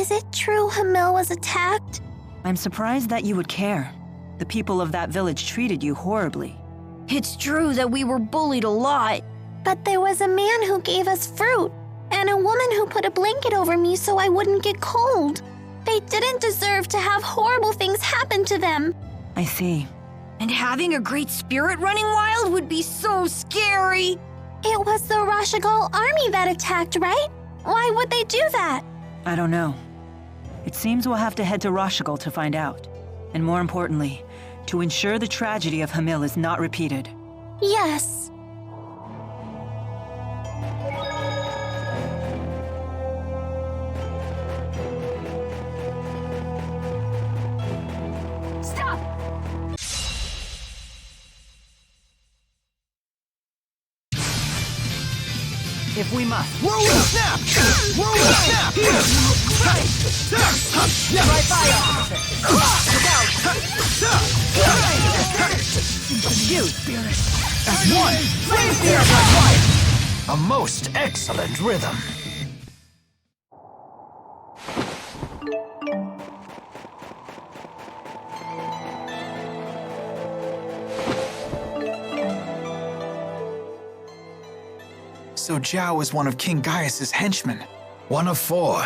Is it true Hamil was attacked? I'm surprised that you would care. The people of that village treated you horribly. It's true that we were bullied a lot. But there was a man who gave us fruit, and a woman who put a blanket over me so I wouldn't get cold. They didn't deserve to have horrible things happen to them. I see. And having a great spirit running wild would be so scary. It was the Rashagal army that attacked, right? Why would they do that? I don't know. It seems we'll have to head to Rashagal to find out. And more importantly, to ensure the tragedy of Hamil is not repeated. Yes. Stop! If we must. Whirling snap! Whirling snap! Right by us! Jude! As one! Flame spear by fire! A most excellent rhythm. So Zhao is one of King Gaius' henchmen. One of 4.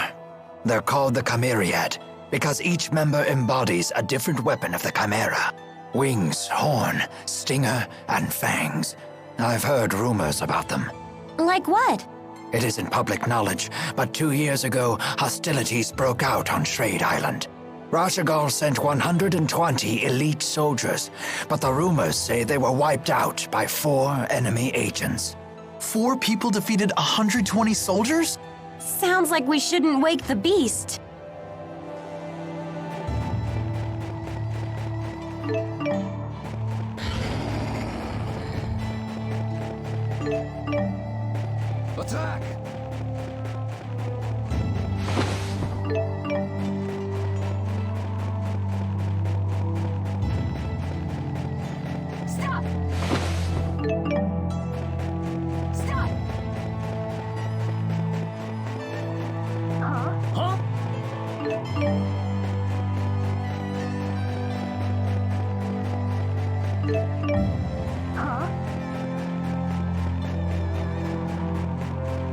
They're called the Chimeriad, because each member embodies a different weapon of the Chimera. Wings, horn, stinger, and fangs. I've heard rumors about them. Like what? It isn't public knowledge, but 2 years ago, hostilities broke out on Shrade Island. Rashagal sent 120 elite soldiers, but the rumors say they were wiped out by 4 enemy agents. 4 people defeated 120 soldiers? Sounds like we shouldn't wake the beast. Attack! Stop! Stop! Huh? Huh?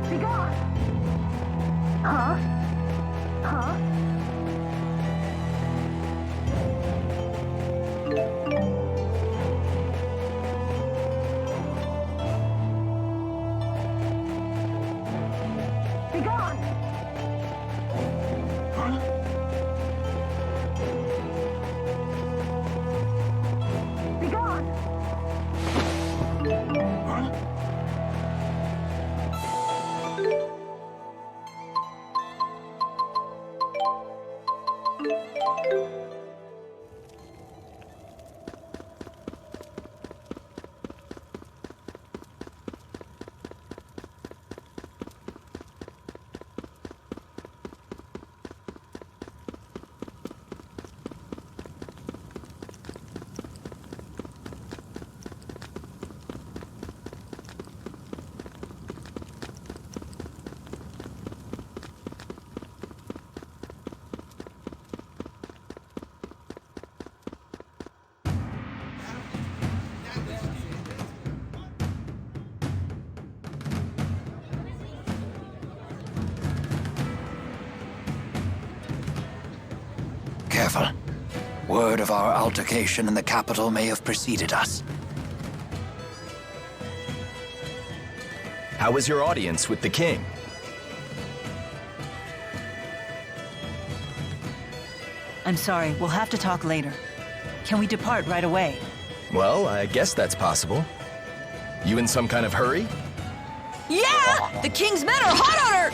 Be gone! Huh? Huh? Be gone! Huh? Be gone! Huh? Careful. Word of our altercation in the capital may have preceded us. How was your audience with the king? I'm sorry, we'll have to talk later. Can we depart right away? Well, I guess that's possible. You in some kind of hurry? Yeah! The king's men are hot on her!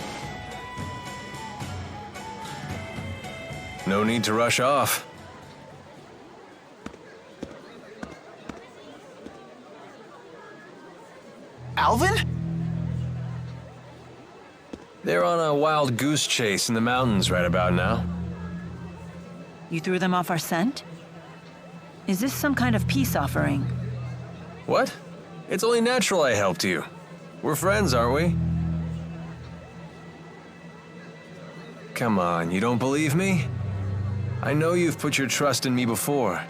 No need to rush off. Alvin? They're on a wild goose chase in the mountains right about now. You threw them off our scent? Is this some kind of peace offering? What? It's only natural I helped you. We're friends, aren't we? Come on, you don't believe me? I know you've put your trust in me before.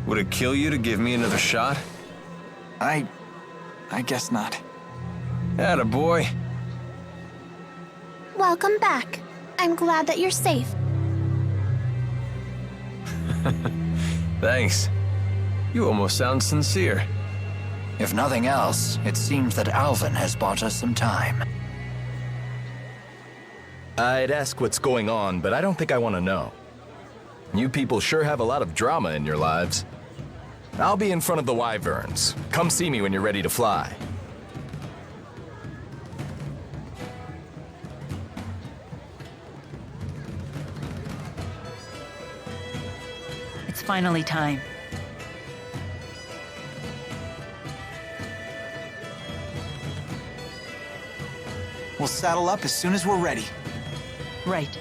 Would it kill you to give me another shot? I guess not. Attaboy. Welcome back. I'm glad that you're safe. Thanks. You almost sound sincere. If nothing else, it seems that Alvin has bought us some time. I'd ask what's going on, but I don't think I want to know. You people sure have a lot of drama in your lives. I'll be in front of the Wyverns. Come see me when you're ready to fly. It's finally time. We'll saddle up as soon as we're ready. Right.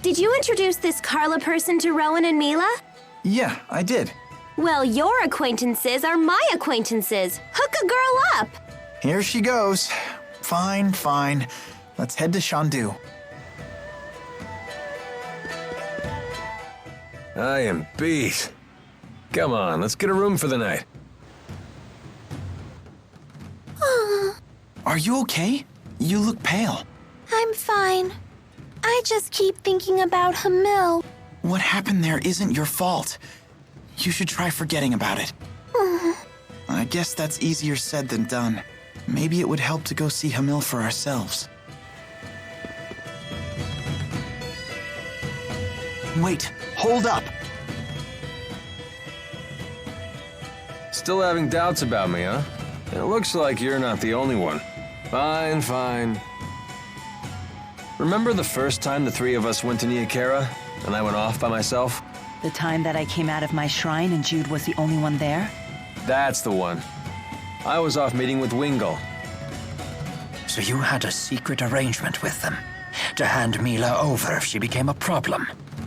Did you introduce this Carla person to Rowan and Mila? Yeah, I did. Well, your acquaintances are my acquaintances. Hook a girl up. Here she goes. Fine, fine. Let's head to Shandu. I am beat. Come on, let's get a room for the night. Are you okay? You look pale. I'm fine. I just keep thinking about Hamil. What happened there isn't your fault. You should try forgetting about it. I guess that's easier said than done. Maybe it would help to go see Hamil for ourselves. Wait, hold up. Still having doubts about me, huh? It looks like you're not the only one. Fine, fine. Remember the first time the three of us went to Niakara, and I went off by myself? The time that I came out of my shrine and Jude was the only one there? That's the one. I was off meeting with Wingle. So you had a secret arrangement with them, to hand Mila over if she became a problem.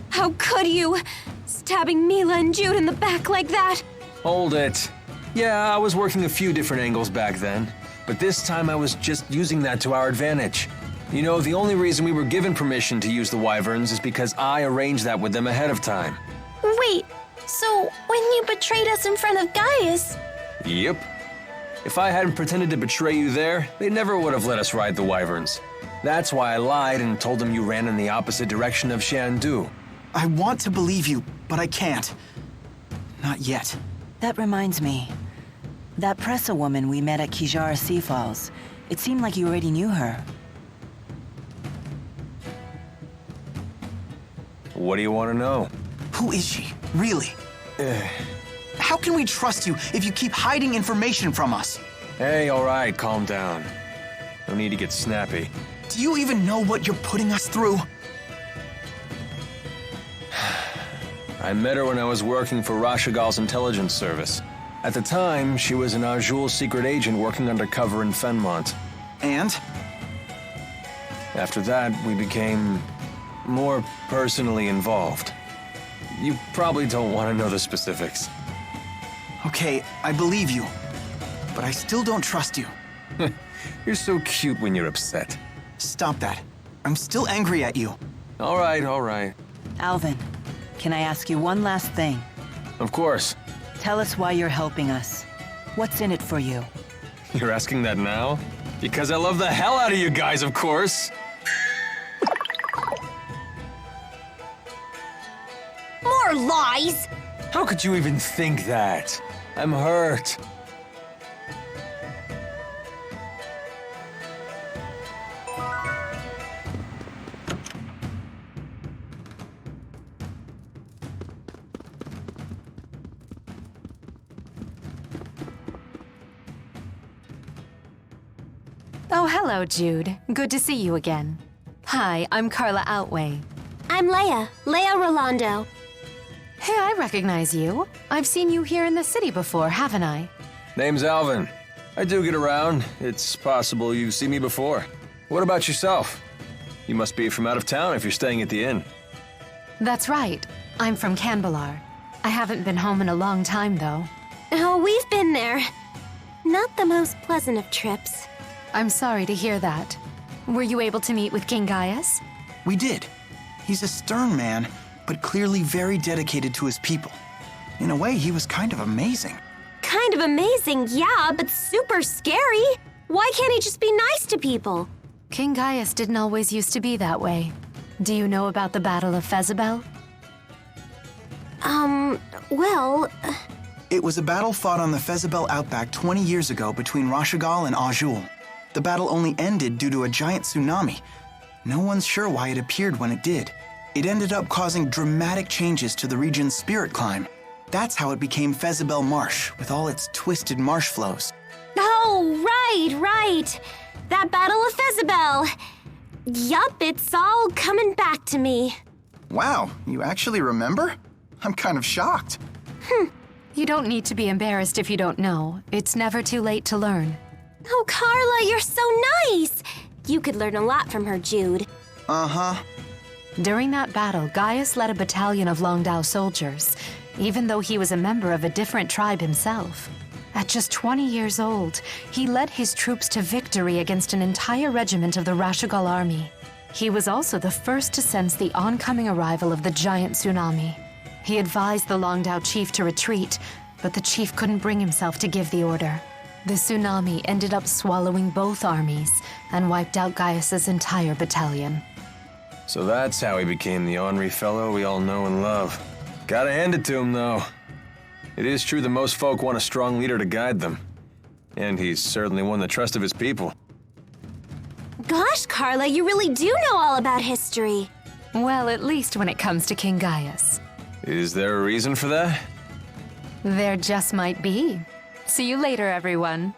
How could you? Stabbing Mila and Jude in the back like that? Hold it. Yeah, I was working a few different angles back then, but this time I was just using that to our advantage. You know, the only reason we were given permission to use the Wyverns is because I arranged that with them ahead of time. Wait, so when you betrayed us in front of Gaius? Yep. If I hadn't pretended to betray you there, they never would have let us ride the Wyverns. That's why I lied and told them you ran in the opposite direction of Shandu. I want to believe you, but I can't. Not yet. That reminds me. That Pressa woman we met at Kijara Sea Falls. It seemed like you already knew her. What do you want to know? Who is she, really? How can we trust you if you keep hiding information from us? Hey, all right, calm down. No need to get snappy. Do you even know what you're putting us through? I met her when I was working for Rashagal's intelligence service. At the time, she was an Arjul secret agent working undercover in Fenmont. And? After that, we became more personally involved. You probably don't want to know the specifics. Okay, I believe you. But I still don't trust you. You're so cute when you're upset. Stop that. I'm still angry at you. All right, all right. Alvin, can I ask you one last thing? Of course. Tell us why you're helping us. What's in it for you? You're asking that now? Because I love the hell out of you guys, of course. More lies! How could you even think that? I'm hurt. Oh, hello, Jude. Good to see you again. Hi, I'm Carla Outway. I'm Leia Rolando. Hey, I recognize you. I've seen you here in the city before, haven't I? Name's Alvin. I do get around. It's possible you've seen me before. What about yourself? You must be from out of town if you're staying at the inn. That's right. I'm from Canbalar. I haven't been home in a long time, though. Oh, we've been there. Not the most pleasant of trips. I'm sorry to hear that. Were you able to meet with King Gaius? We did. He's a stern man, but clearly very dedicated to his people. In a way, he was kind of amazing. Kind of amazing, yeah, but super scary. Why can't he just be nice to people? King Gaius didn't always used to be that way. Do you know about the Battle of Fezabel? Well... It was a battle fought on the Fezabel outback 20 years ago between Rashagal and Azul. The battle only ended due to a giant tsunami. No one's sure why it appeared when it did. It ended up causing dramatic changes to the region's spirit climb. That's how it became Fezabel Marsh, with all its twisted marsh flows. Oh, right. That Battle of Fezabel. Yup, it's all coming back to me. Wow, you actually remember? I'm kind of shocked. You don't need to be embarrassed if you don't know. It's never too late to learn. Oh, Carla, you're so nice. You could learn a lot from her, Jude. Uh-huh. During that battle, Gaius led a battalion of Longdao soldiers, even though he was a member of a different tribe himself. At just 20 years old, he led his troops to victory against an entire regiment of the Rashagal army. He was also the first to sense the oncoming arrival of the giant tsunami. He advised the Longdao chief to retreat, but the chief couldn't bring himself to give the order. The tsunami ended up swallowing both armies and wiped out Gaius's entire battalion. So that's how he became the ornery fellow we all know and love. Gotta hand it to him, though. It is true that most folk want a strong leader to guide them. And he's certainly won the trust of his people. Gosh, Carla, you really do know all about history. Well, at least when it comes to King Gaius. Is there a reason for that? There just might be. See you later, everyone.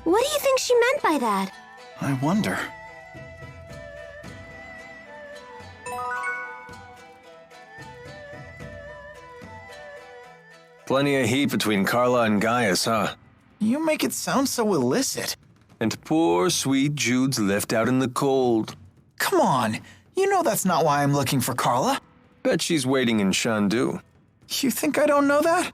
What do you think she meant by that? I wonder. Plenty of heat between Carla and Gaius, huh? You make it sound so illicit. And poor, sweet Jude's left out in the cold. Come on, you know that's not why I'm looking for Carla. Bet she's waiting in Shandu. You think I don't know that?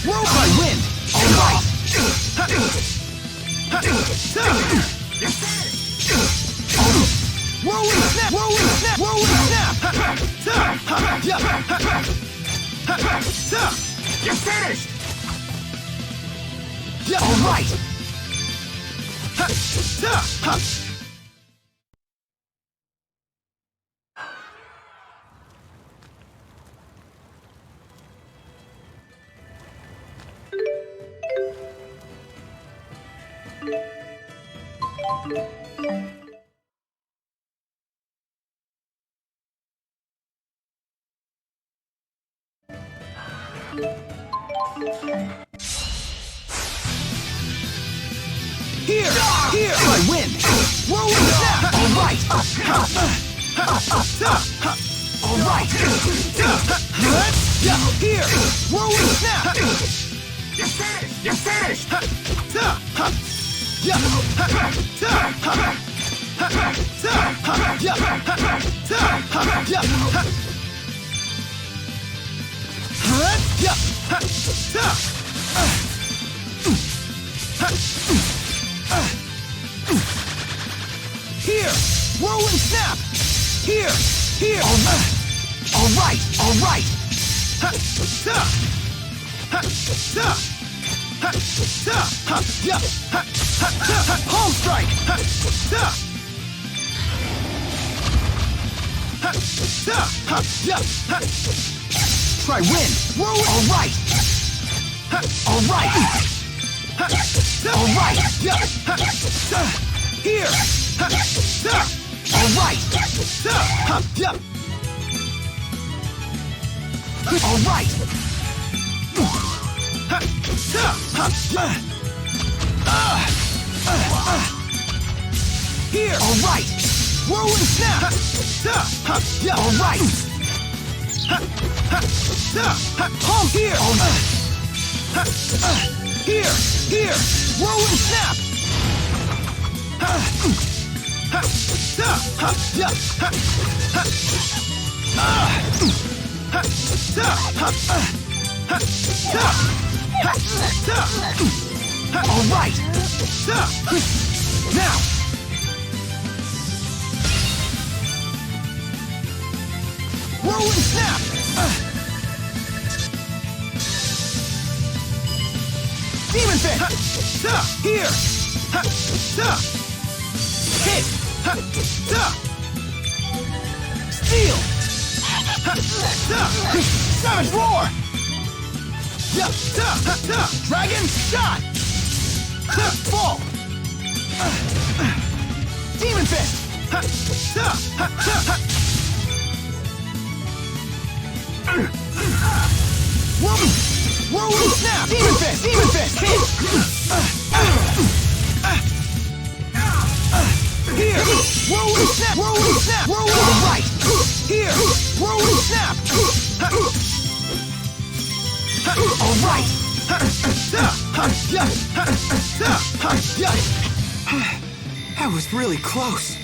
Roll by wind! Alright! Rolling snap! Rolling snap! Rolling snap! You're finished! Alright! Here! Here! I win! Rowan snap! All right! All right! Here! Rowan snap! You're finished! You're finished! Here! Rowan snap! Here! Here! All right! All right! Palm strike! Try win! Rowan! All right! All right! All right! Here! All right! All right! Here! All right! Rowan snap! All right! Palm here! Here! Here! Rowan snap! All right! Now! Rowan snap! Demon Fit! Here! Hit! Steel! Savage Roar! Dragon Shot! Fall! Demon Fist! Rowan snap! Demon Fist! Demon Fist! Here! Rowan snap! Rowan snap! Rowan right! Here! Rowan snap! All right! That was really close.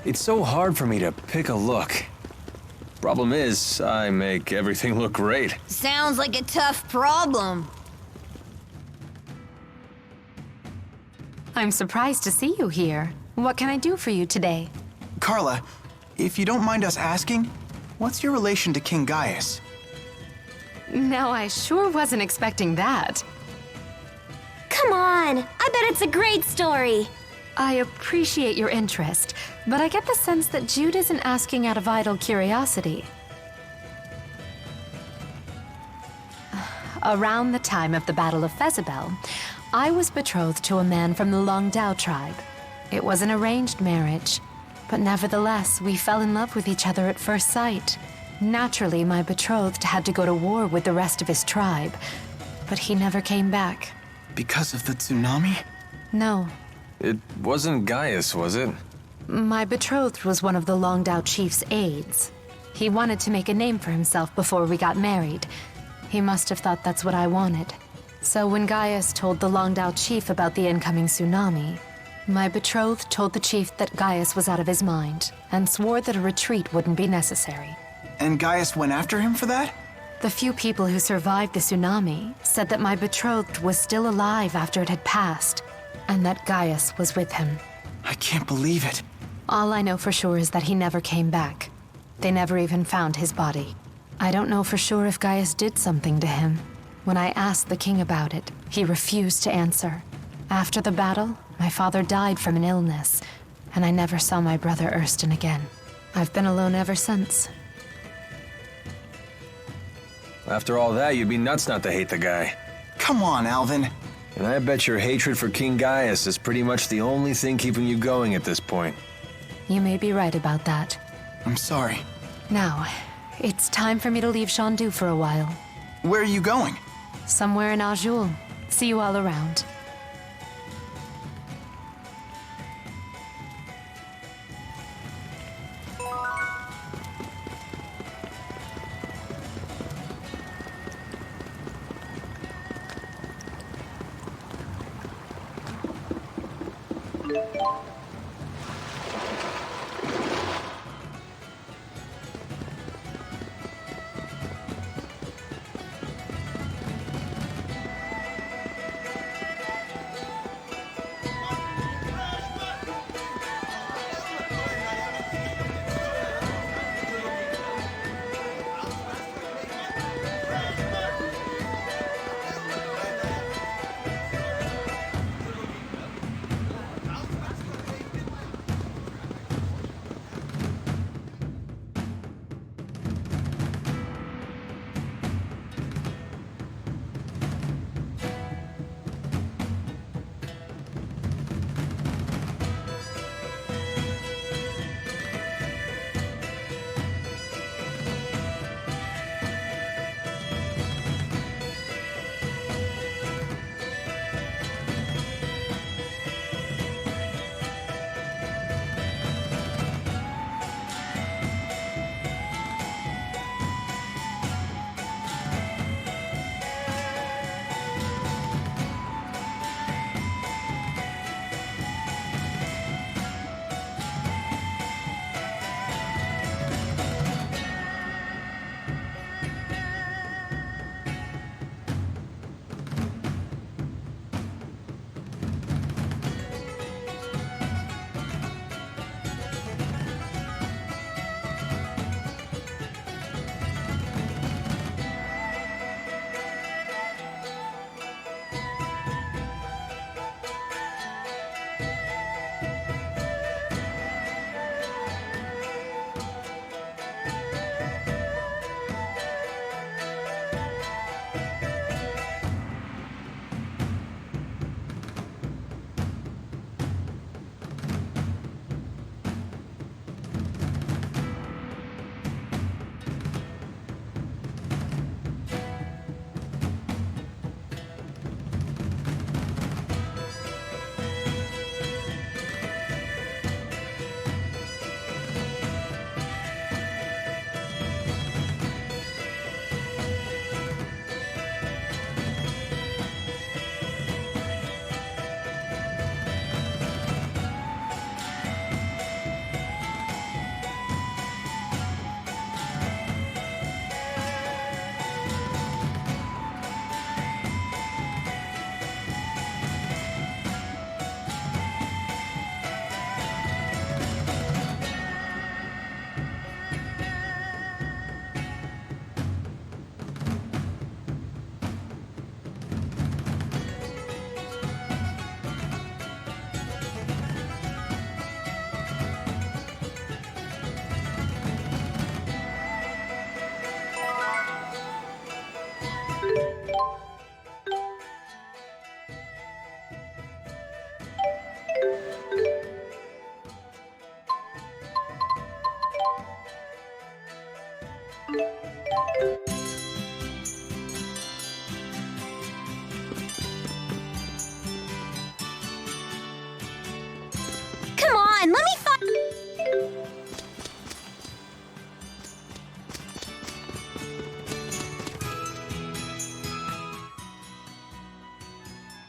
It's so hard for me to pick a look. Problem is, I make everything look great. Sounds like a tough problem. I'm surprised to see you here. What can I do for you today? Carla, if you don't mind us asking, what's your relation to King Gaius? No, I sure wasn't expecting that. Come on! I bet it's a great story! I appreciate your interest, but I get the sense that Jude isn't asking out of idle curiosity. Around the time of the Battle of Fezabel, I was betrothed to a man from the Longdao tribe. It was an arranged marriage, but nevertheless, we fell in love with each other at first sight. Naturally, my betrothed had to go to war with the rest of his tribe, but he never came back. Because of the tsunami? No. It wasn't Gaius, was it? My betrothed was one of the Longdao chief's aides. He wanted to make a name for himself before we got married. He must have thought that's what I wanted. So when Gaius told the Longdao chief about the incoming tsunami, my betrothed told the chief that Gaius was out of his mind and swore that a retreat wouldn't be necessary. And Gaius went after him for that? The few people who survived the tsunami said that my betrothed was still alive after it had passed, and that Gaius was with him. I can't believe it. All I know for sure is that he never came back. They never even found his body. I don't know for sure if Gaius did something to him. When I asked the king about it, he refused to answer. After the battle, my father died from an illness, and I never saw my brother Ersten again. I've been alone ever since. After all that, you'd be nuts not to hate the guy. Come on, Alvin. And I bet your hatred for King Gaius is pretty much the only thing keeping you going at this point. You may be right about that. I'm sorry. Now, it's time for me to leave Shandu for a while. Where are you going? Somewhere in Azul. See you all around.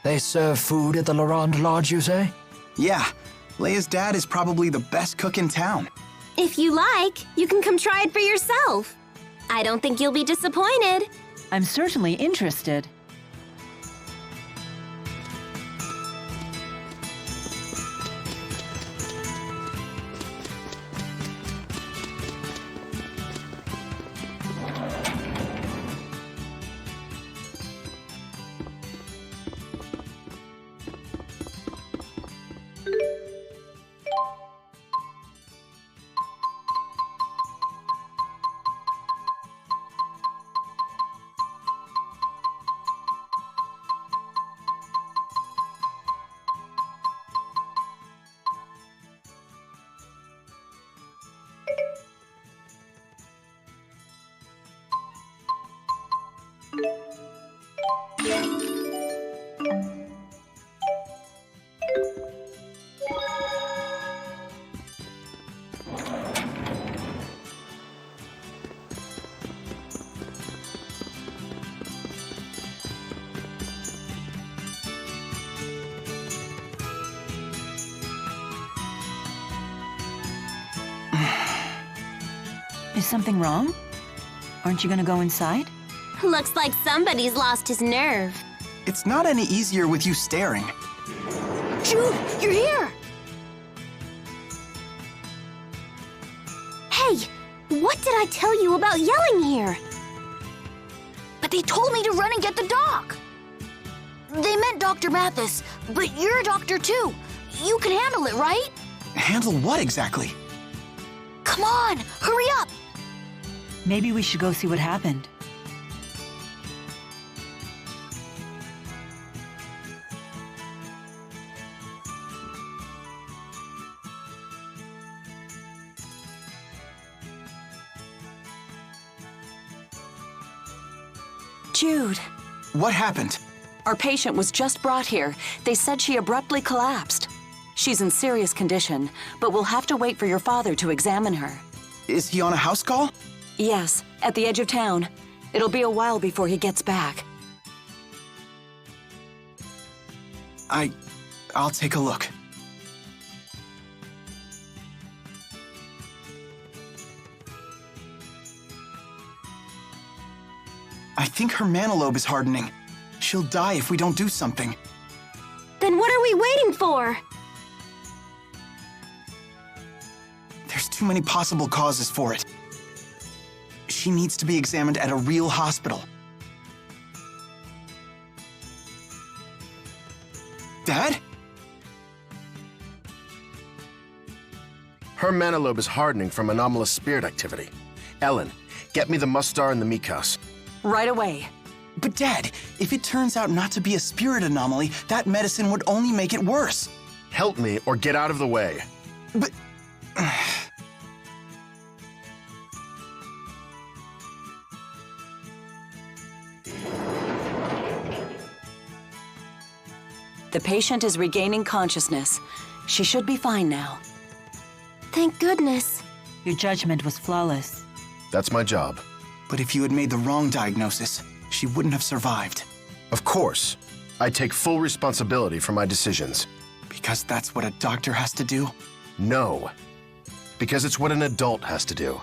They serve food at the Laurent Lodge, you say? Yeah, Leia's dad is probably the best cook in town. If you like, you can come try it for yourself. I don't think you'll be disappointed. I'm certainly interested. Is something wrong? Aren't you gonna go inside? Looks like somebody's lost his nerve. It's not any easier with you staring. Jude, you're here! Hey, what did I tell you about yelling here? But they told me to run and get the doc. They meant Dr. Mathis, but you're a doctor too. You can handle it, right? Handle what exactly? Come on, hurry up! Maybe we should go see what happened. Jude, What happened? our patient was just brought here. They said she abruptly collapsed. She's in serious condition, but we'll have to wait for your father to examine her. Is he on a house call? Yes, at the edge of town. It'll be a while before he gets back. I'll take a look. I think her mana lobe is hardening. She'll die if we don't do something. Then what are we waiting for? There's too many possible causes for it. She needs to be examined at a real hospital. Dad? Her mana lobe is hardening from anomalous spirit activity. Ellen, get me the Mustar and the Mikas. Right away. But Dad, if it turns out not to be a spirit anomaly, that medicine would only make it worse. Help me or get out of the way. But... The patient is regaining consciousness. She should be fine now. Thank goodness. Your judgment was flawless. That's my job. But if you had made the wrong diagnosis, she wouldn't have survived. Of course. I take full responsibility for my decisions. Because that's what a doctor has to do? No. Because it's what an adult has to do.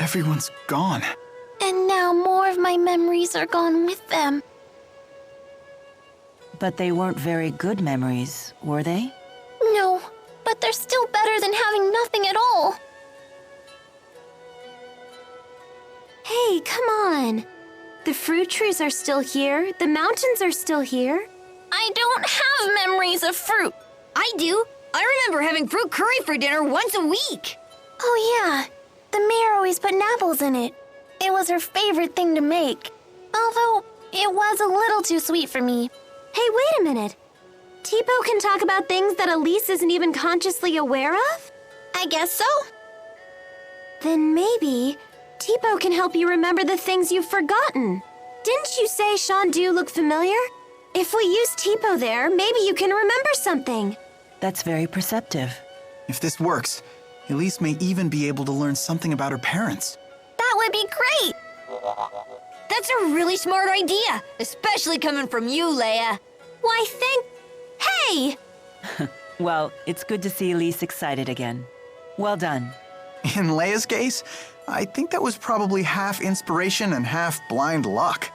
Everyone's gone. And now more of my memories are gone with them. But they weren't very good memories, were they? No, but they're still better than having nothing at all. Hey, come on. The fruit trees are still here. The mountains are still here. I don't have memories of fruit. I do. I remember having fruit curry for dinner once a week. Oh, yeah. The mayor always put apples in it. It was her favorite thing to make. Although, it was a little too sweet for me. Hey, wait a minute. Tipo can talk about things that Elise isn't even consciously aware of? I guess so. Then maybe Tipo can help you remember the things you've forgotten. Didn't you say Shandu looked familiar? If we use Tipo there, maybe you can remember something. That's very perceptive. If this works, Elise may even be able to learn something about her parents. That would be great! That's a really smart idea, especially coming from you, Leia. Why, Hey! Well, it's good to see Elise excited again. Well done. In Leia's case, I think that was probably half inspiration and half blind luck.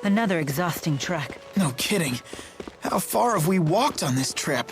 Another exhausting trek. No kidding. How far have we walked on this trip?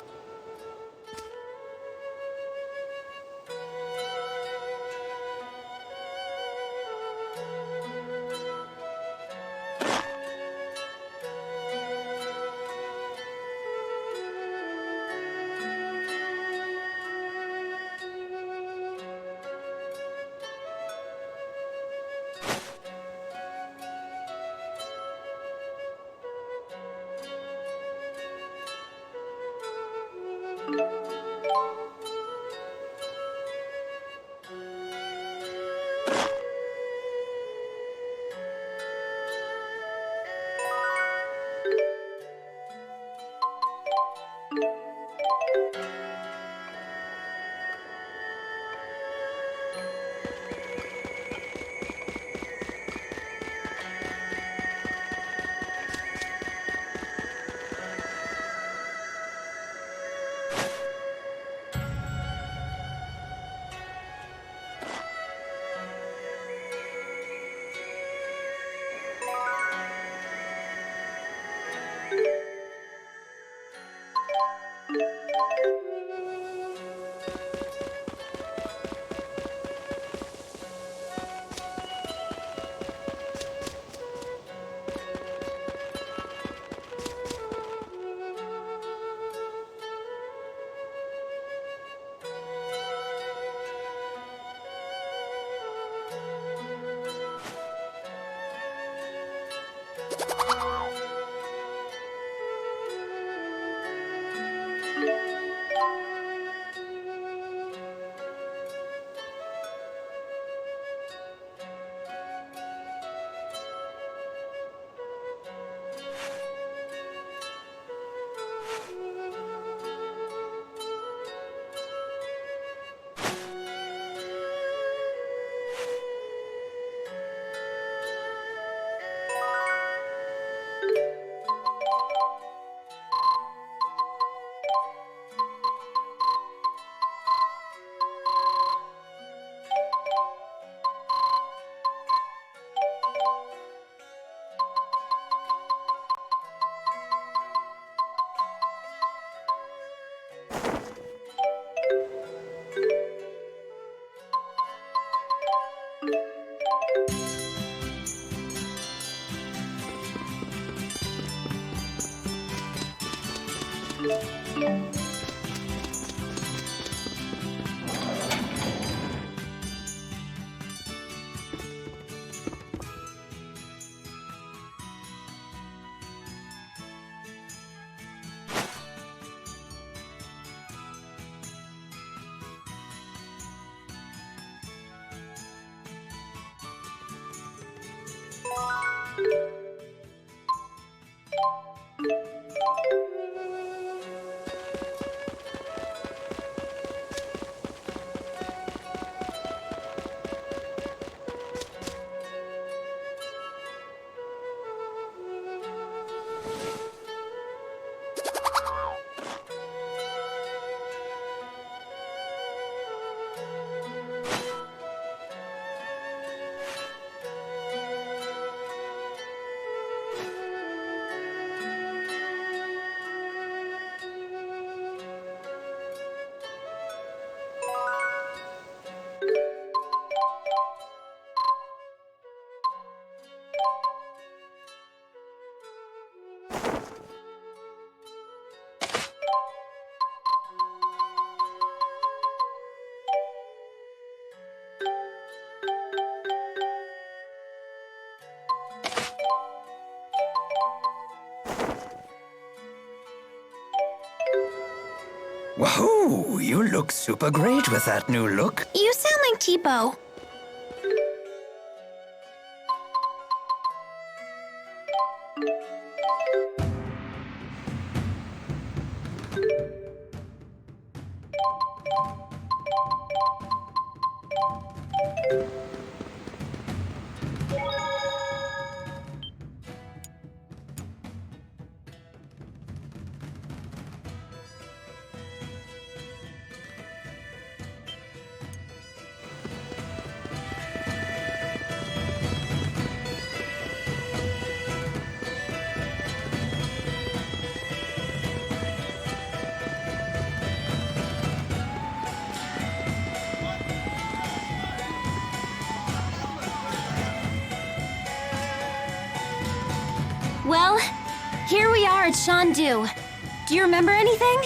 Wahoo! You look super great with that new look. You sound like Tipo. Well, here we are at Shandu. Do you remember anything?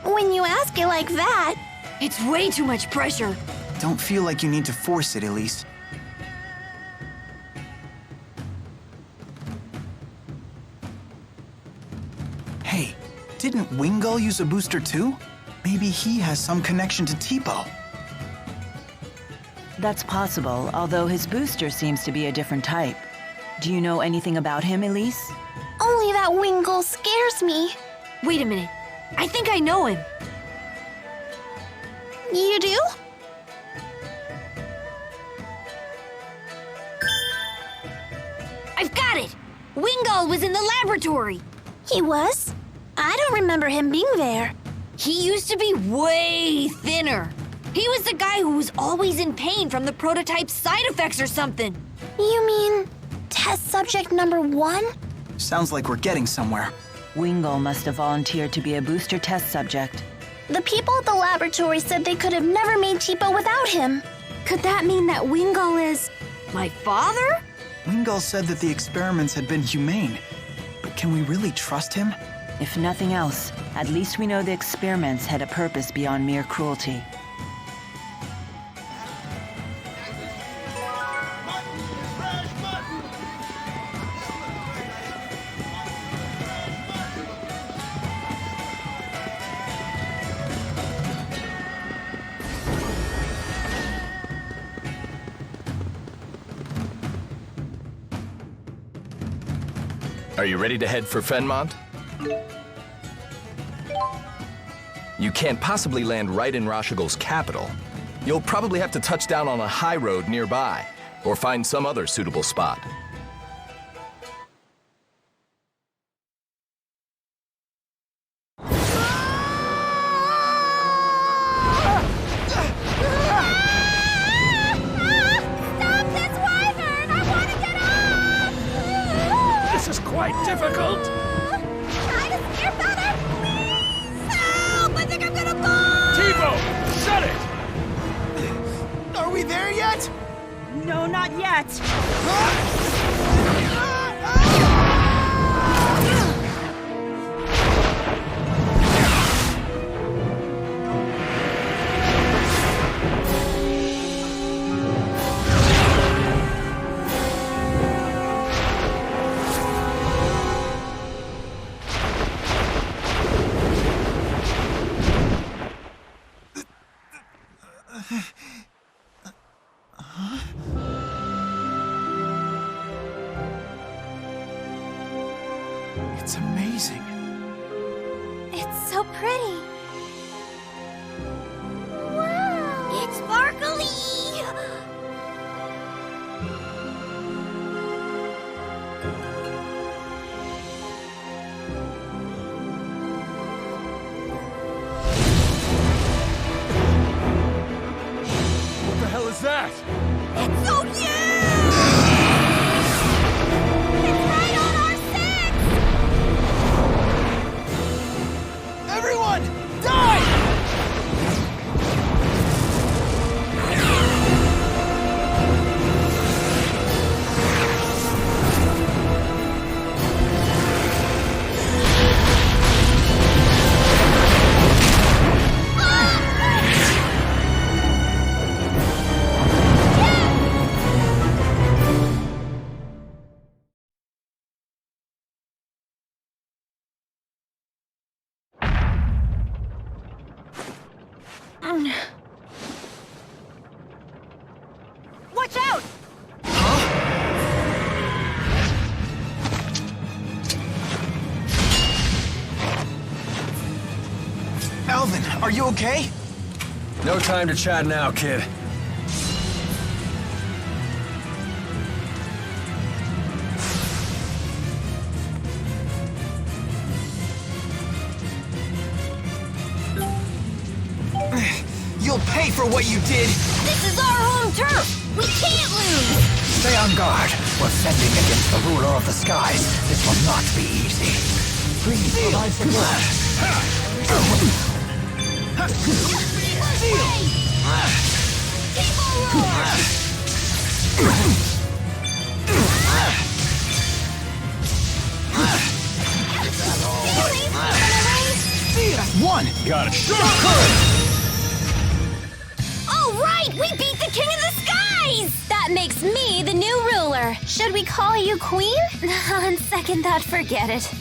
When you ask it like that... It's way too much pressure. Don't feel like you need to force it, Elise. Hey, didn't Wingle use a booster too? Maybe he has some connection to Tipo. That's possible, although his booster seems to be a different type. Do you know anything about him, Elise? Only that Wingle scares me. Wait a minute. I think I know him. You do? I've got it! Wingle was in the laboratory. He was? I don't remember him being there. He used to be way thinner. He was the guy who was always in pain from the prototype's side effects or something. You mean test subject number 1? Sounds like we're getting somewhere. Wingle must have volunteered to be a booster test subject. The people at the laboratory said they could have never made Tipo without him. Could that mean that Wingle is... My father? Wingle said that the experiments had been humane. But can we really trust him? If nothing else, at least we know the experiments had a purpose beyond mere cruelty. Are you ready to head for Fenmont? You can't possibly land right in Rashigal's capital. You'll probably have to touch down on a high road nearby, or find some other suitable spot. Quite difficult. Try to steer better, please! Help! I think I'm gonna fall! Tipo, shut it! Are we there yet? No, not yet! It's so pretty. Wow! It's sparkly! What the hell is that? It's so huge! It's right on our six! Everyone, dive! Watch out! Alvin, are you okay? No time to chat now, kid. You'll pay for what you did! This is our home turf! We can't lose! Stay on guard. We're sending against the ruler of the skies. This will not be easy. Please provide support. One! Got it. All right! We beat the King of the Skies! That makes me the new ruler. Should we call you Queen? On second thought, forget it.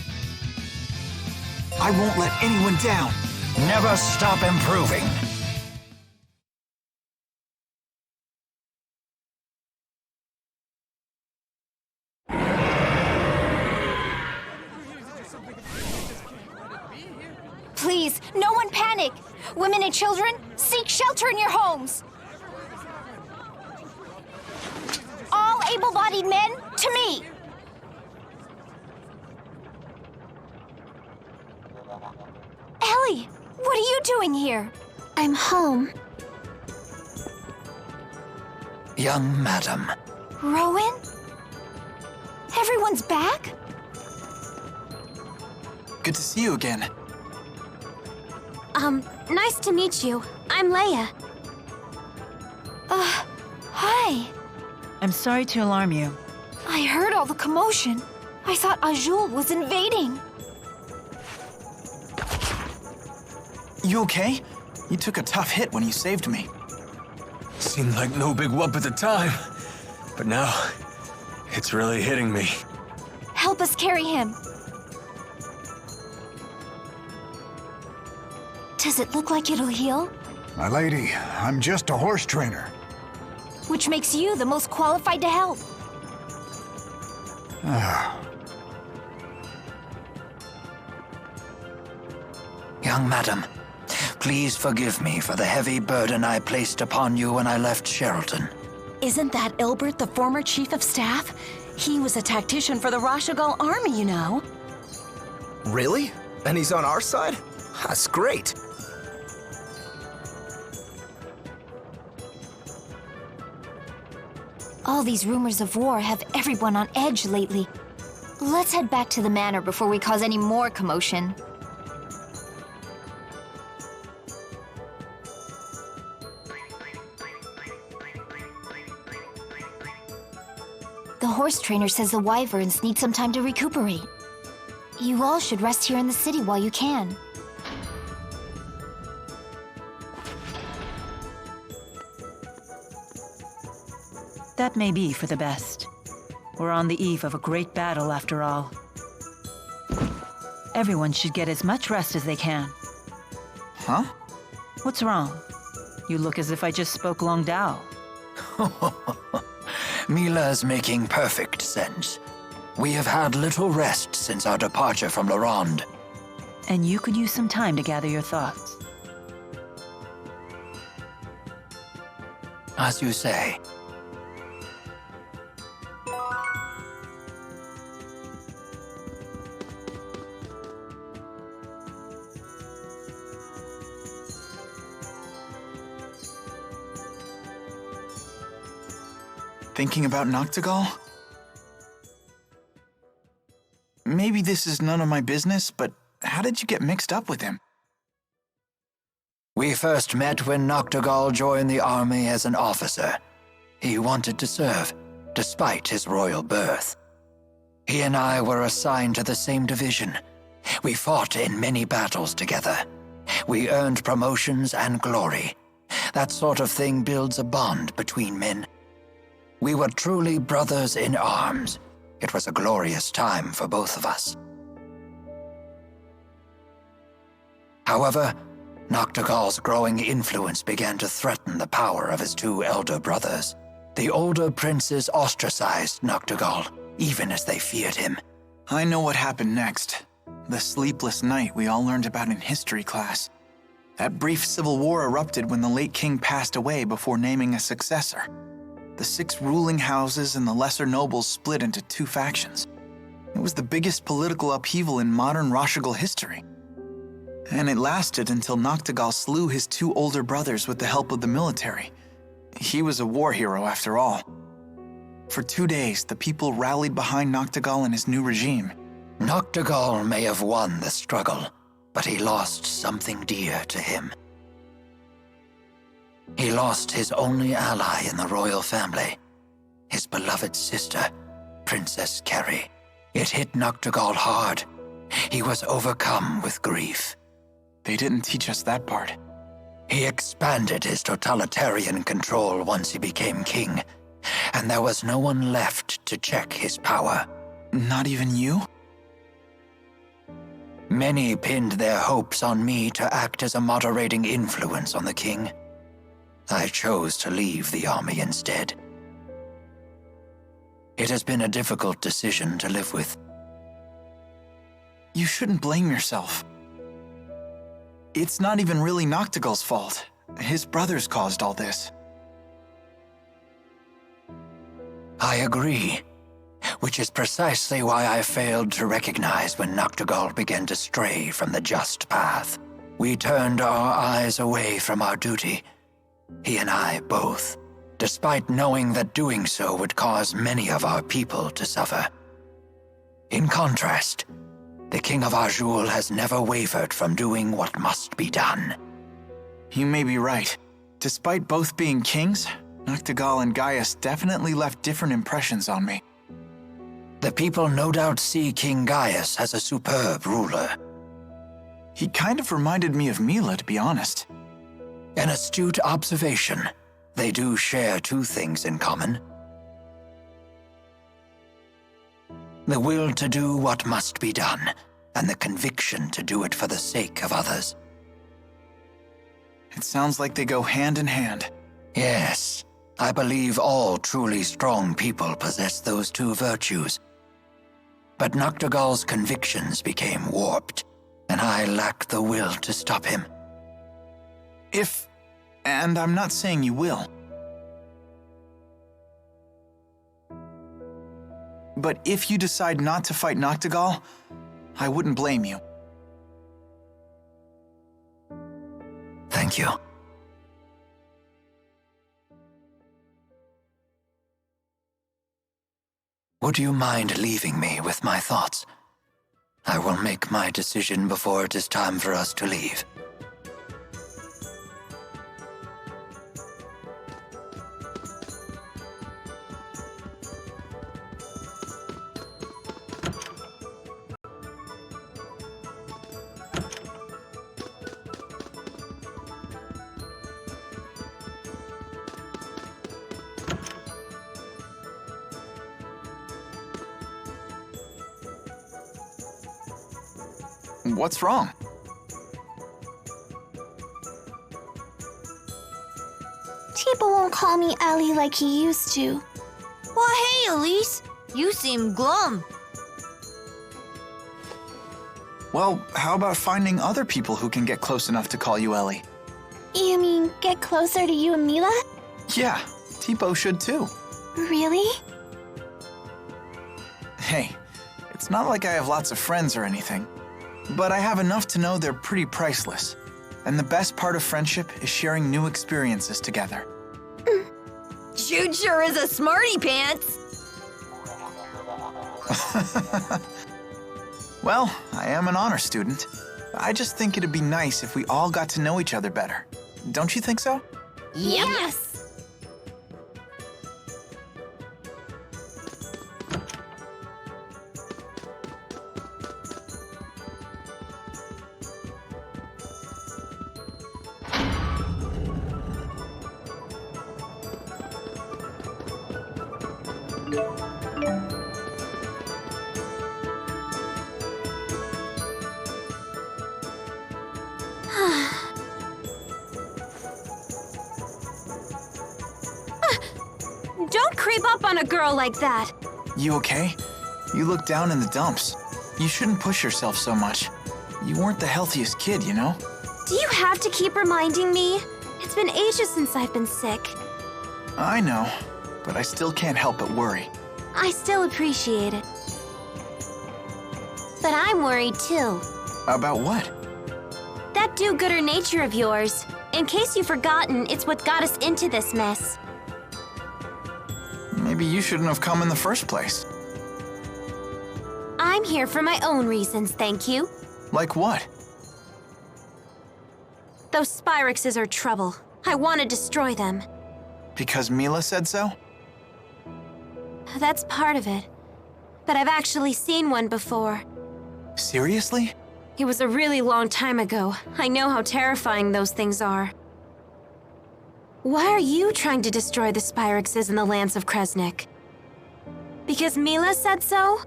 I won't let anyone down. Never stop improving. Please, no one panic. Women and children, seek shelter in your homes. All able-bodied men, to me. Ellie, what are you doing here? I'm home. Young madam. Rowan? Everyone's back? Good to see you again. Nice to meet you. I'm Leia. Hi. I'm sorry to alarm you. I heard all the commotion. I thought Azul was invading. You okay? You took a tough hit when you saved me. Seemed like no big whoop at the time, but now it's really hitting me. Help us carry him. Does it look like it'll heal? My lady, I'm just a horse trainer. Which makes you the most qualified to help. Young madam, please forgive me for the heavy burden I placed upon you when I left Sheraldon. Isn't that Ilbert, the former chief of staff? He was a tactician for the Rashagal army, you know. Really? And he's on our side? That's great. All these rumors of war have everyone on edge lately. Let's head back to the manor before we cause any more commotion. The horse trainer says the wyverns need some time to recuperate. You all should rest here in the city while you can. That may be for the best. We're on the eve of a great battle, after all. Everyone should get as much rest as they can. Huh? What's wrong? You look as if I just spoke Longdao. Mila's making perfect sense. We have had little rest since our departure from La Ronde. and you could use some time to gather your thoughts. As you say. Thinking about Noctigal? Maybe this is none of my business, but how did you get mixed up with him? We first met when Noctigal joined the army as an officer. He wanted to serve, despite his royal birth. He and I were assigned to the same division. We fought in many battles together. We earned promotions and glory. That sort of thing builds a bond between men. We were truly brothers in arms. It was a glorious time for both of us. However, Noctigal's growing influence began to threaten the power of his two elder brothers. The older princes ostracized Noctigal, even as they feared him. I know what happened next. The sleepless night we all learned about in history class. That brief civil war erupted when the late king passed away before naming a successor. The 6 ruling houses and the lesser nobles split into 2 factions. It was the biggest political upheaval in modern Rashigal history. And it lasted until Noctigal slew his 2 older brothers with the help of the military. He was a war hero after all. For 2 days, the people rallied behind Noctigal and his new regime. Noctigal may have won the struggle, but he lost something dear to him. He lost his only ally in the royal family, his beloved sister, Princess Carrie. It hit Noctigal hard. He was overcome with grief. They didn't teach us that part. He expanded his totalitarian control once he became king, and there was no one left to check his power. Not even you? Many pinned their hopes on me to act as a moderating influence on the king. I chose to leave the army instead. It has been a difficult decision to live with. You shouldn't blame yourself. It's not even really Noctigal's fault. His brothers caused all this. I agree, which is precisely why I failed to recognize when Noctigal began to stray from the just path. We turned our eyes away from our duty, he and I both, despite knowing that doing so would cause many of our people to suffer. In contrast, the King of Azul has never wavered from doing what must be done. You may be right. Despite both being kings, Noctigal and Gaius definitely left different impressions on me. The people no doubt see King Gaius as a superb ruler. He kind of reminded me of Mila, to be honest. An astute observation. They do share 2 things in common. The will to do what must be done, and the conviction to do it for the sake of others. It sounds like they go hand in hand. Yes, I believe all truly strong people possess those 2 virtues. But Noctigal's convictions became warped, and I lacked the will to stop him. And I'm not saying you will. But if you decide not to fight Noctigal, I wouldn't blame you. Thank you. Would you mind leaving me with my thoughts? I will make my decision before it is time for us to leave. What's wrong? Tiba won't call me Ellie like he used to. Well, hey, Elise. You seem glum. Well, how about finding other people who can get close enough to call you Ellie? You mean get closer to you and Mila? Yeah, Tipo should too. Really? Hey, it's not like I have lots of friends or anything, but I have enough to know they're pretty priceless. And the best part of friendship is sharing new experiences together. Jude sure is a smarty pants. Well, I am an honor student. I just think it'd be nice if we all got to know each other better. Don't you think so? Yes! Don't creep up on a girl like that. You okay? You look down in the dumps. You shouldn't push yourself so much. You weren't the healthiest kid, you know? Do you have to keep reminding me? It's been ages since I've been sick. I know, but I still can't help but worry. I still appreciate it. But I'm worried too. About what? That do-gooder nature of yours. In case you've forgotten, it's what got us into this mess. Maybe you shouldn't have come in the first place. I'm here for my own reasons, thank you. Like what? Those Spyrexes are trouble. I want to destroy them. Because Mila said so? That's part of it. But I've actually seen one before. Seriously? It was a really long time ago. I know how terrifying those things are. Why are you trying to destroy the Spyrexes in the lands of Kresnik? Because Mila said so?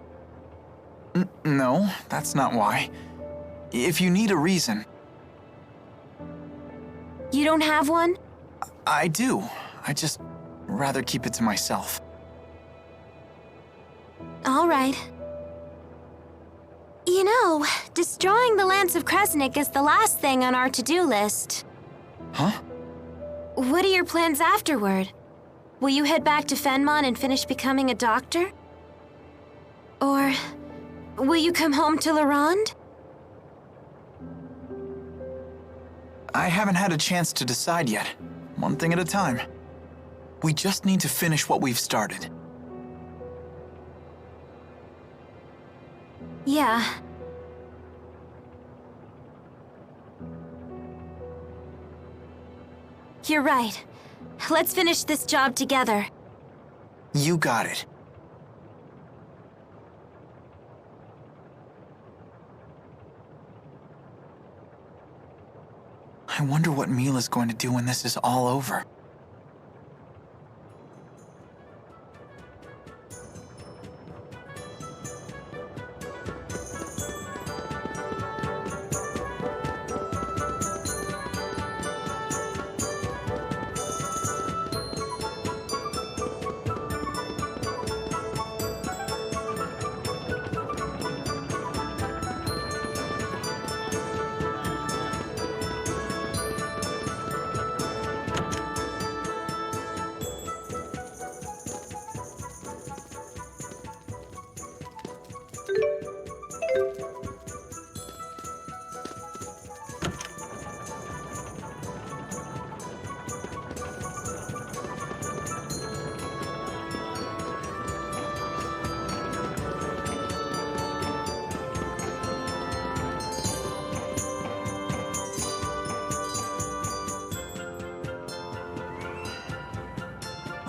No, that's not why. If you need a reason... You don't have one? I do. I just rather keep it to myself. All right. You know, destroying the lands of Kresnik is the last thing on our to-do list. Huh? What are your plans afterward? Will you head back to Fenmon and finish becoming a doctor? Or will you come home to Larand? I haven't had a chance to decide yet. One thing at a time. We just need to finish what we've started. Yeah. You're right. Let's finish this job together. You got it. I wonder what Mila's going to do when this is all over.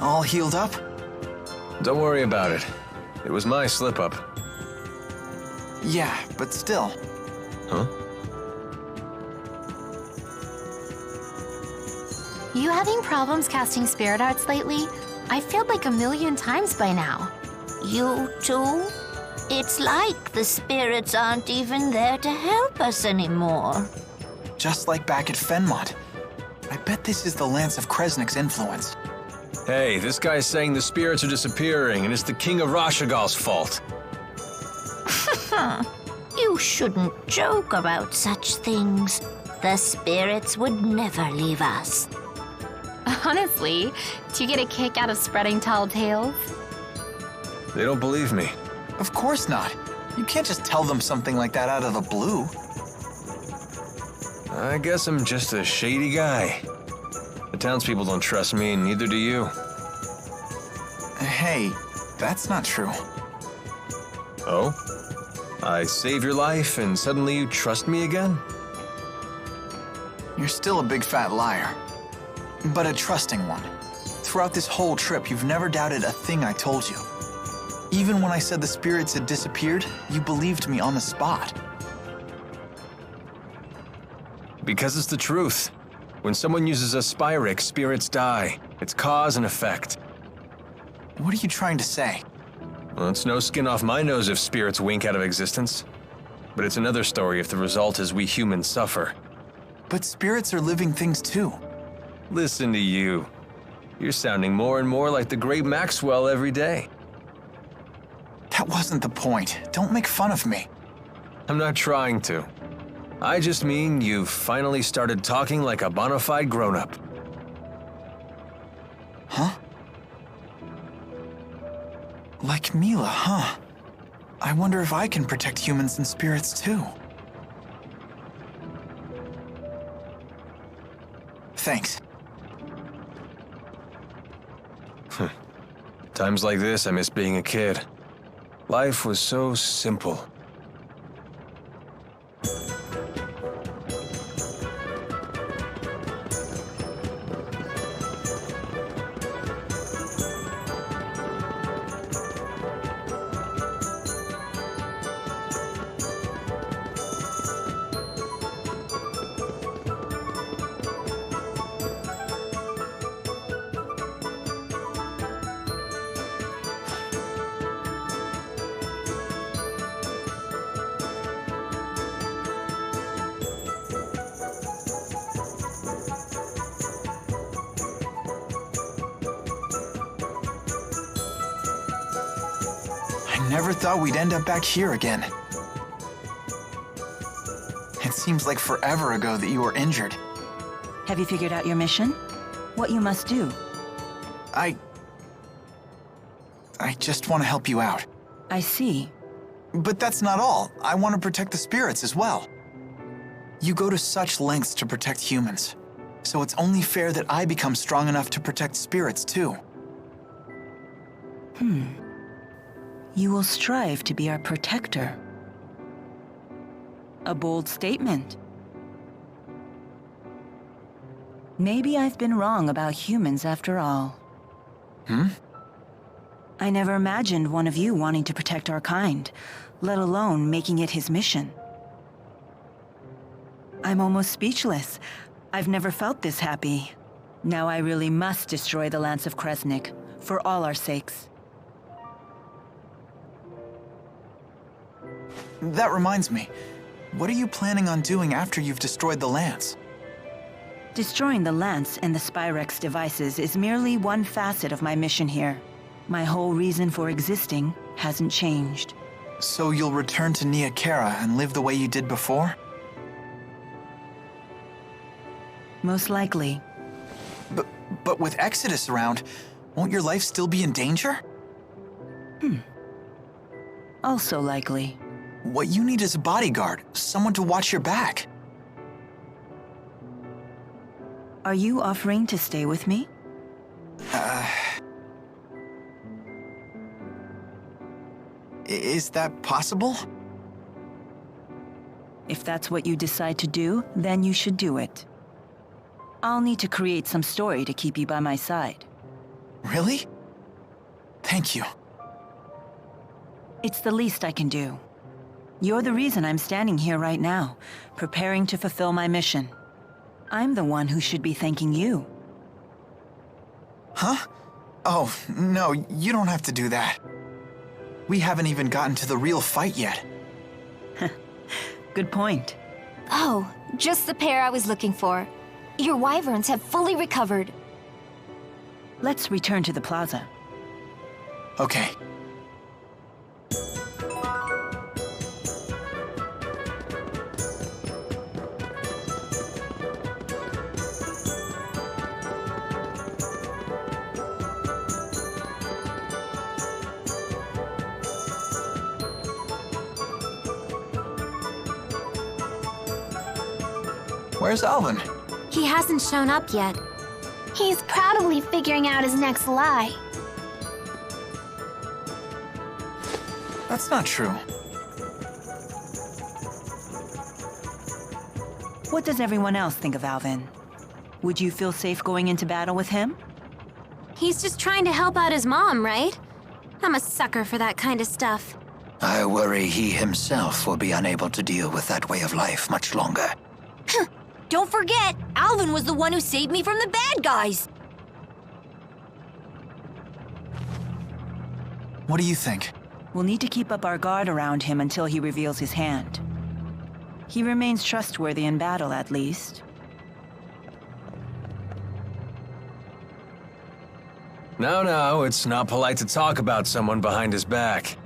All healed up? Don't worry about it. It was my slip-up. Yeah, but still. Huh? You having problems casting spirit arts lately? I failed like 1,000,000 times by now. You too? It's like the spirits aren't even there to help us anymore. Just like back at Fenmont. I bet this is the Lance of Kresnik's influence. Hey, this guy's saying the spirits are disappearing and it's the King of Rashagal's fault. You You shouldn't joke about such things. The spirits would never leave us. Honestly, do you get a kick out of spreading tall tales? They don't believe me. Of course not. You can't just tell them something like that out of the blue. I guess I'm just a shady guy. The townspeople don't trust me, and neither do you. Hey, that's not true. Oh? I save your life, and suddenly you trust me again? You're still a big fat liar. But a trusting one. Throughout this whole trip, you've never doubted a thing I told you. Even when I said the spirits had disappeared, you believed me on the spot. Because it's the truth. When someone uses a Spyrix, spirits die. It's cause and effect. What are you trying to say? Well, it's no skin off my nose if spirits wink out of existence. But it's another story if the result is we humans suffer. But spirits are living things too. Listen to you. You're sounding more and more like the great Maxwell every day. That wasn't the point. Don't make fun of me. I'm not trying to. I just mean you've finally started talking like a bona fide grown-up. Huh? Like Mila, huh? I wonder if I can protect humans and spirits too. Thanks. Times like this, I miss being a kid. Life was so simple. I never thought we'd end up back here again. It seems like forever ago that you were injured. Have you figured out your mission? What you must do? I just want to help you out. I see. But that's not all. I want to protect the spirits as well. You go to such lengths to protect humans, so it's only fair that I become strong enough to protect spirits too. You will strive to be our protector. A bold statement. Maybe I've been wrong about humans after all. I never imagined one of you wanting to protect our kind, let alone making it his mission. I'm almost speechless. I've never felt this happy. Now I really must destroy the Lance of Kresnik, for all our sakes. That reminds me. What are you planning on doing after you've destroyed the Lance? Destroying the Lance and the Spyrex devices is merely one facet of my mission here. My whole reason for existing hasn't changed. So you'll return to Nia Khera and live the way you did before? Most likely. But with Exodus around, won't your life still be in danger? Also likely. What you need is a bodyguard, someone to watch your back. Are you offering to stay with me? Is that possible? If that's what you decide to do, then you should do it. I'll need to create some story to keep you by my side. Really? Thank you. It's the least I can do. You're the reason I'm standing here right now, preparing to fulfill my mission. I'm the one who should be thanking you. Huh? Oh, no, you don't have to do that. We haven't even gotten to the real fight yet. Good point. Oh, just the pair I was looking for. Your wyverns have fully recovered. Let's return to the plaza. Okay. Where's Alvin? He hasn't shown up yet. He's probably figuring out his next lie. That's not true. What does everyone else think of Alvin? Would you feel safe going into battle with him? He's just trying to help out his mom, right? I'm a sucker for that kind of stuff. I worry he himself will be unable to deal with that way of life much longer. Don't forget, Alvin was the one who saved me from the bad guys. What do you think? We'll need to keep up our guard around him until he reveals his hand. He remains trustworthy in battle, at least. No, it's not polite to talk about someone behind his back.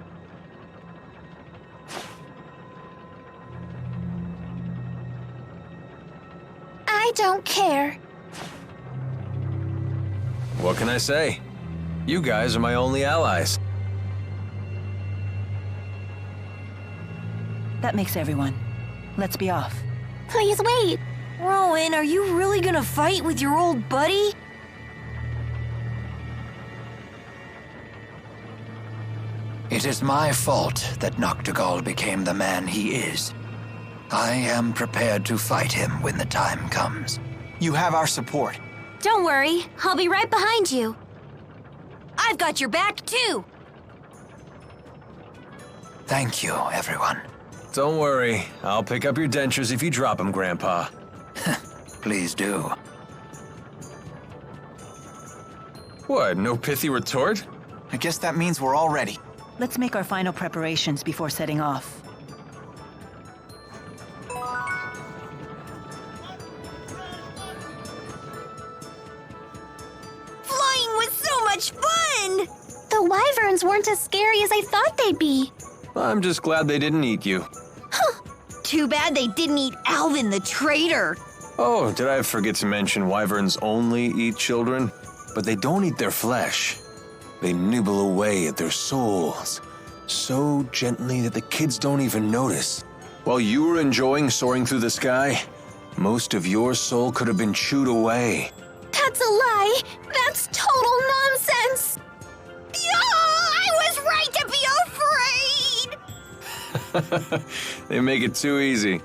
I don't care. What can I say? You guys are my only allies. That makes everyone. Let's be off. Please wait. Rowan, are you really gonna fight with your old buddy? It is my fault that Noctigal became the man he is. I am prepared to fight him when the time comes. You have our support. Don't worry, I'll be right behind you. I've got your back, too. Thank you, everyone. Don't worry, I'll pick up your dentures if you drop them, Grandpa. Please do. What, no pithy retort? I guess that means we're all ready. Let's make our final preparations before setting off. Flying was so much fun! The wyverns weren't as scary as I thought they'd be. I'm just glad they didn't eat you. Too bad they didn't eat Alvin the traitor. Oh, did I forget to mention wyverns only eat children? But they don't eat their flesh. They nibble away at their souls, so gently that the kids don't even notice. While you were enjoying soaring through the sky, most of your soul could have been chewed away. That's a lie. That's total nonsense. I was right to be afraid! They make it too easy.